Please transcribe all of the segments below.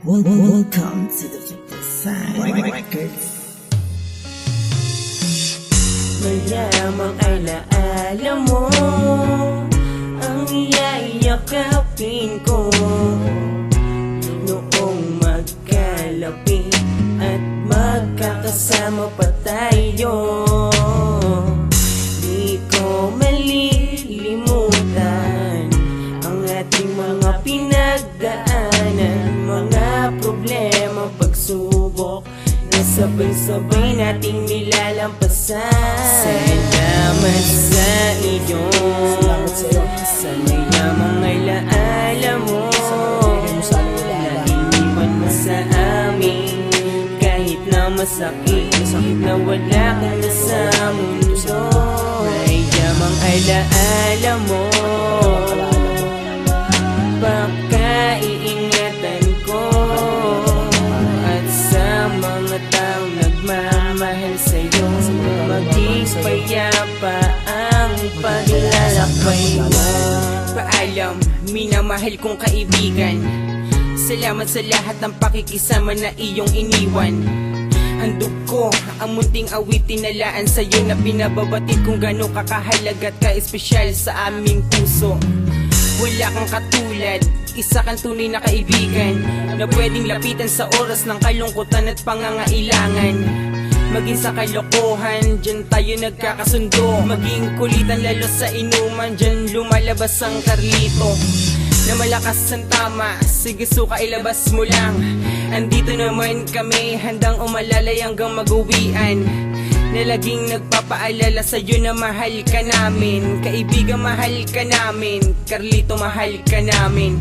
Welcome to the Victor Side Records. Mayamang ay laala mo ang iyayakapin ko noong magkalapit at magkakasama pa tayo. Di ko malilimutan ang ating mga pinagdaanan, mga problema, pagsubok na sabay-sabay nating nilalampasan. Salamat sa iyo, sana'y lamang ay laala mo na iniwan mo sa amin. Kahit na masakit na wala ka na sa mundo, ay lamang ay laala mo. Baka iingatan ko at sa mga taong nagmamahal sa'yo, maging payapa ang paglalakbay mo. Paalam, minamahal kong kaibigan, salamat sa lahat ng pakikisama na iyong iniwan. Handog ko ang munting awitin na laan sa'yo na pinababatid kung gano'ng kakahalaga at ka-espesyal sa aming puso. Wala kang katulad, isa kang tunay na kaibigan na pwedeng lapitan sa oras ng kalungkutan at pangangailangan. Maging sa kalokohan, dyan tayo nagkakasundo. Maging kulitan lalo sa inuman, dyan lumalabas ang Carlito na malakas ang tama. Sige suka, ilabas mo lang. Andito naman kami, handang umalalay hanggang mag-uwian, na laging nagpapaalala sa'yo na mahal ka namin. Kaibigan, mahal ka namin. Carlito, mahal ka namin.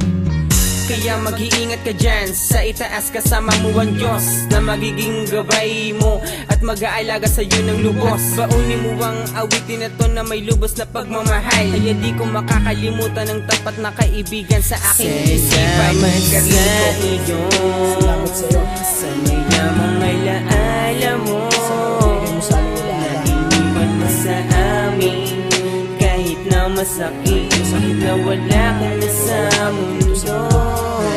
Kaya mag-iingat ka dyan sa itaas, kasama mo ang Diyos na magiging gabay mo at mag-aalaga sa'yo ng lubos. Baunin mo ang awitin na to na may lubos na pagmamahal, kaya di ko makakalimutan ng tapat na kaibigan sa aking isipan. Salamat sa iyo, sana'y lamang ay laala mo na iniwan mo sa amin. Kahit na masakit na wala ka na sa mundo,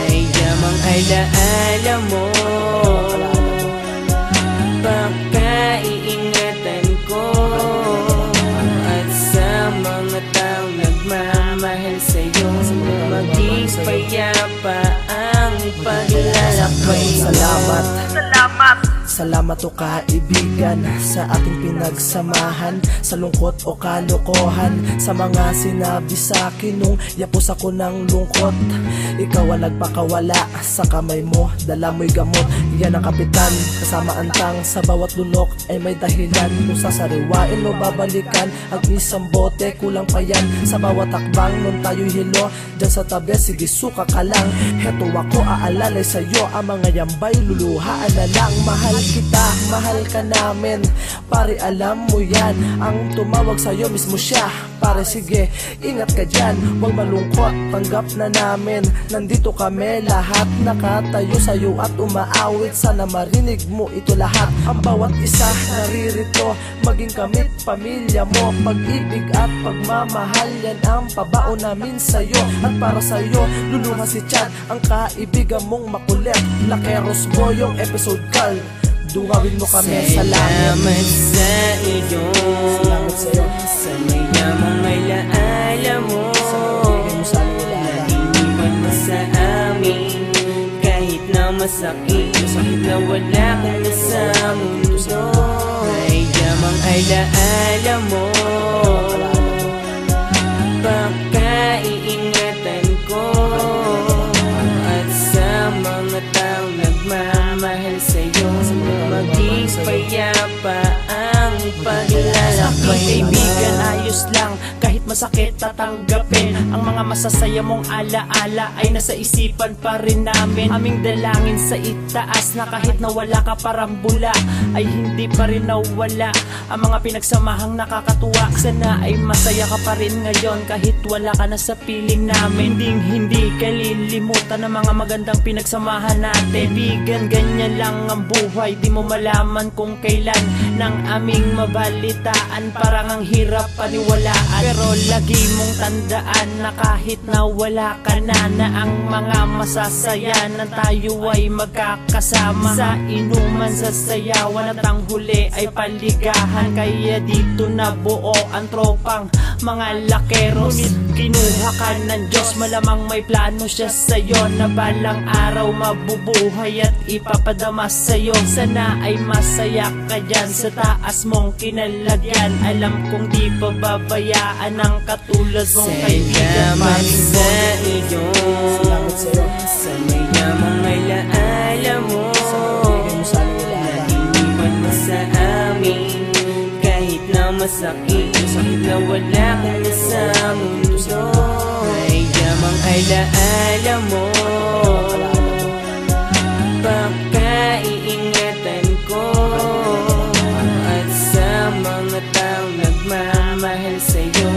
ay lamang ay laala mo. Baka iingatan ko at sa mga taong nagmamahal sa'yo, maging payapa ang paglalakbay. Salamat o kaibigan sa ating pinagsamahan, sa lungkot o kalokohan, sa mga sinabi sa akin nung yapos ako ng lungkot. Ikaw ang nagpakawala, sa kamay mo dala mo'y gamot. Yan ang kapitan, kasama antang sa bawat lunok ay may dahilan. Kung sasariwain o babalikan ang isang bote, kulang pa yan sa bawat takbang. Nung tayo'y hilo dyan sa tabi, sige suka ka lang. Heto ako aalalay sa'yo, ang mga yambay luluhaan na lang. Mahal kita, mahal ka namin, pare alam mo yan. Ang tumawag sa'yo mismo siya, pare sige ingat ka dyan, huwag malungkot, tanggap na namin. Nandito kami lahat, nakatayo sa'yo at umaawit. Sana marinig mo ito lahat, ang bawat isa naririto. Maging kamit pamilya mo, pag-ibig at pagmamahal, yan ang pabaon namin sa'yo. At para sa'yo luluha si Chad, ang kaibigan mong makulit. Lakeros mo yung episode call, dungawin mo kami sa langit. Salamat sa iyo, sana'y lamang ay laala mo na iniwan mo sa amin. Kahit na masakit na wala ka na sa mundo, ay lamang ay laala mo. Baka iingatan ko at sa mga taong nagmamahal sa'yo, maging payapa ang paglalakbay. Kaibigan, ayos lang, kahit masakit tatanggapin. Ang mga masasaya mong alaala ay nasa isipan pa rin namin. Aming dalangin sa itaas na kahit nawala ka parang bula, ay hindi pa rin nawala ang mga pinagsamahang nakakatuwa. Sana ay masaya ka pa rin ngayon kahit wala ka na sa piling namin. Hindi kalilimutan ang mga magandang pinagsamahan natin. Kaibigan, ganyan lang ang buhay, di mo malaman kung kailan nang aming mabalitaan. Parang ang hirap paniwalaan, pero lagi mong tandaan na kahit na wala ka na ang mga masasaya na tayo ay magkakasama sa inuman, sa sayawan at ang huli ay paligahan. Kaya dito na buo ang tropang mga lakeros. Ngunit kinuha ka ng Diyos, malamang may plano siya sa'yo na balang araw mabubuhay at ipapadama sa'yo. Sana ay masaya ka dyan sa taas mong kinalagyan. Alam kong di pa babayaan ang katulad mong kaibigan. Salamat sa iyo, Salamat sa'yo. sa mayamang ay laala mo. Nainiwan mo sa amin, kahit na masakit na wala ka na sa mundo. Mayamang ay laala mo, pagkaiingatan ko. At sa mga taong nagmamahal sa'yo,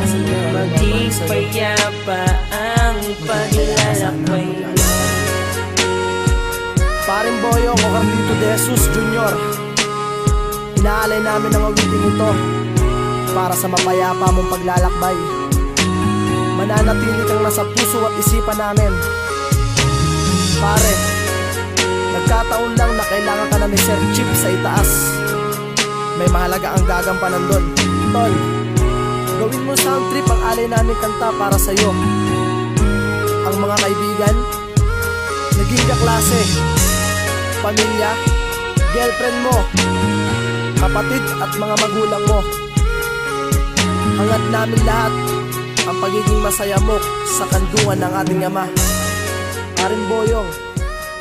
maging payapa ang paglalakbay mo. Paring Boyong o Carlito De Jesus Jr., inaalay namin ang awiting ito para sa mapayapa mong paglalakbay. Mananatili kang nasa puso at isipan namin. Pare, nagkataon lang na kailangan ka na ni Sir Chip sa itaas. May mahalaga ang gagampanan doon. Tol, gawin mo sound trip ang alay namin kanta para sa'yo. Ang mga kaibigan, naging kaklase, pamilya, girlfriend mo, kapatid at mga magulang mo. Hangad namin lahat ang pagiging masaya mo sa kandungan ng ating Ama. Paring Boyong,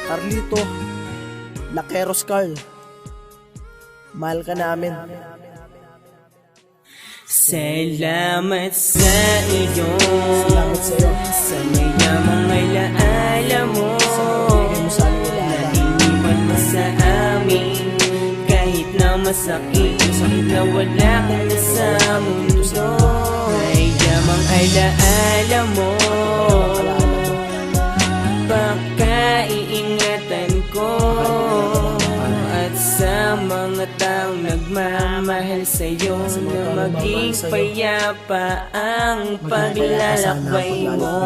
Carlito, Lakeros Carl, mahal ka namin. Salamat sa iyo, Salamat sa'yo. sa mayamang ay laala mo. Nainiwan mo sa amin, kahit na masakit na wala ka na sa mundo. Mayamang ay laala mo, pagkaiingatan ko. At sa mga taong nagmamahal sa'yo, na maging payapa ang paglalakbay mo.